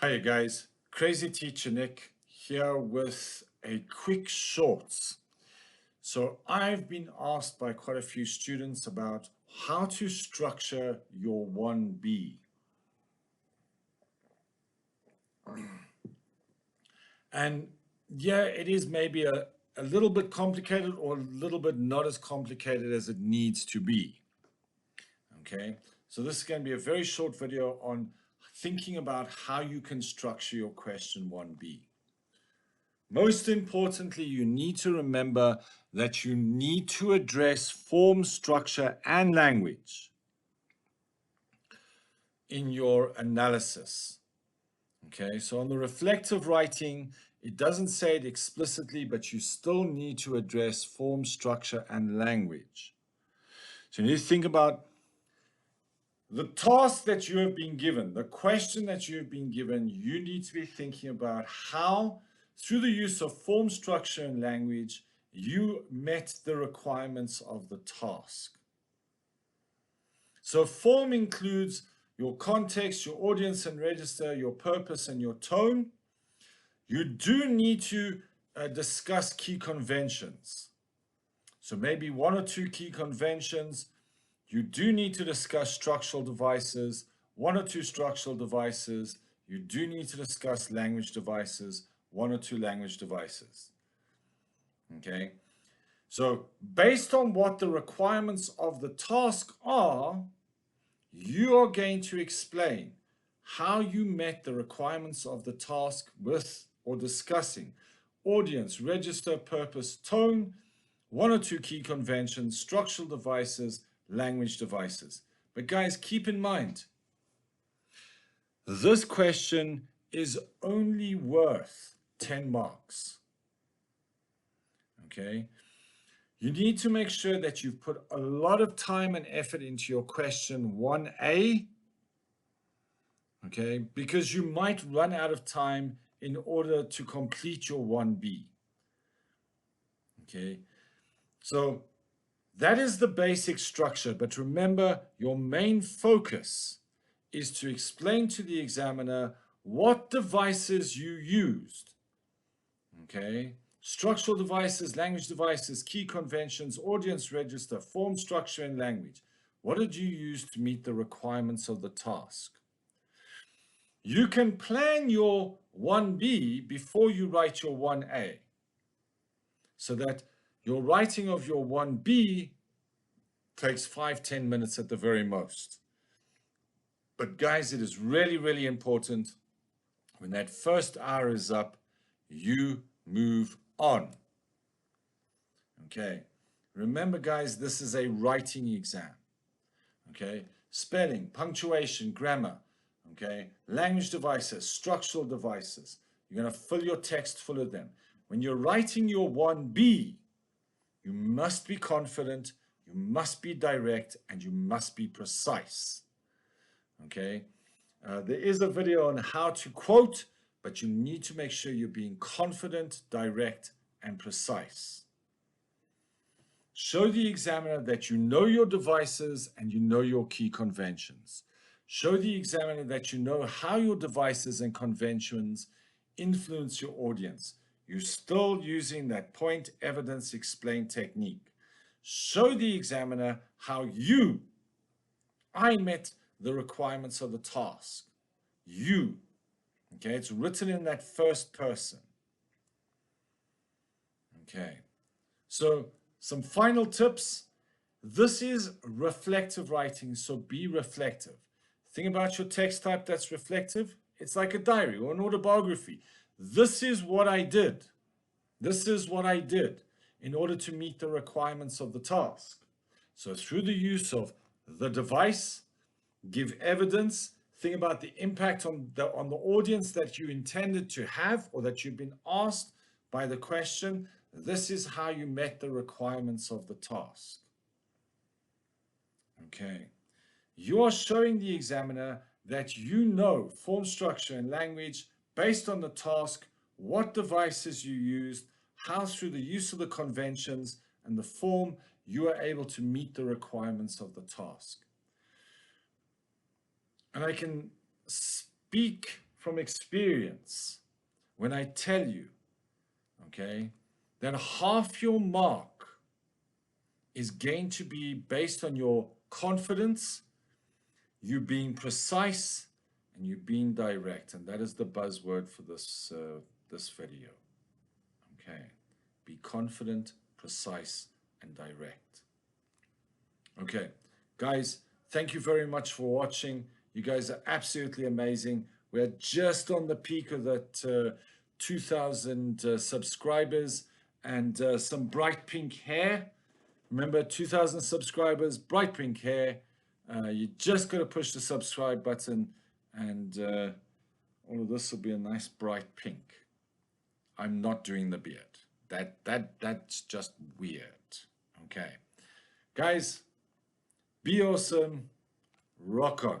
Hi guys, Crazy Teacher Nick here with a quick shorts. So I've been asked by quite a few students about how to structure your 1B. And yeah, it is maybe a little bit complicated or a little bit not as complicated as it needs to be. Okay, so this is going to be a very short video on thinking about how you can structure your question 1B. Most importantly, you need to remember that you need to address form, structure, and language in your analysis. Okay, so on the reflective writing, it doesn't say it explicitly, but you still need to address form, structure, and language. So you need to think about the task that you have been given, the question that you have been given. You need to be thinking about how, through the use of form, structure, and language, you met the requirements of the task. So form includes your context, your audience and register, your purpose, and your tone. You do need to discuss key conventions. So maybe one or two key conventions. You do need to discuss structural devices, one or two structural devices. You do need to discuss language devices, one or two language devices. Okay, so based on what the requirements of the task are, you are going to explain how you met the requirements of the task with or discussing audience, register, purpose, tone, one or two key conventions, structural devices, language devices. But guys, keep in mind, this question is only worth 10 marks. Okay? You need to make sure that you've put a lot of time and effort into your question 1A, okay? Because you might run out of time in order to complete your 1B, okay? So that is the basic structure, but remember, your main focus is to explain to the examiner what devices you used, okay? Structural devices, language devices, key conventions, audience register, form, structure, and language. What did you use to meet the requirements of the task? You can plan your 1B before you write your 1A, so that your writing of your 1B takes 5-10 minutes at the very most. But guys, it is really, really important when that first hour is up, you move on. Okay. Remember, guys, this is a writing exam. Okay. Spelling, punctuation, grammar. Okay. Language devices, structural devices. You're going to fill your text full of them. When you're writing your 1B, you must be confident, you must be direct, and you must be precise. Okay. There is a video on how to quote, but you need to make sure you're being confident, direct, and precise. Show the examiner that you know your devices and you know your key conventions. Show the examiner that you know how your devices and conventions influence your audience. You're still using that point, evidence, explain technique. Show the examiner how I met the requirements of the task. You, okay, it's written in that first person. Okay, so some final tips. This is reflective writing, so be reflective. Think about your text type that's reflective. It's like a diary or an autobiography. This is what I did. This is what I did in order to meet the requirements of the task. So through the use of the device, give evidence, think about the impact on the audience that you intended to have or that you've been asked by the question. This is how you met the requirements of the task. Okay. You are showing the examiner that you know form, structure, and language based on the task, what devices you used, how through the use of the conventions and the form you are able to meet the requirements of the task. And I can speak from experience when I tell you, okay, that half your mark is going to be based on your confidence, you being precise, and you being direct. And that is the buzzword for this video. Okay, be confident, precise, and direct. Okay, guys, thank you very much for watching. You guys are absolutely amazing. We're just on the peak of that 2,000 subscribers and some bright pink hair. Remember, 2,000 subscribers, bright pink hair. You just got to push the subscribe button, and all of this will be a nice bright pink. I'm not doing the beard. That's just weird. Okay, guys, be awesome. Rock on.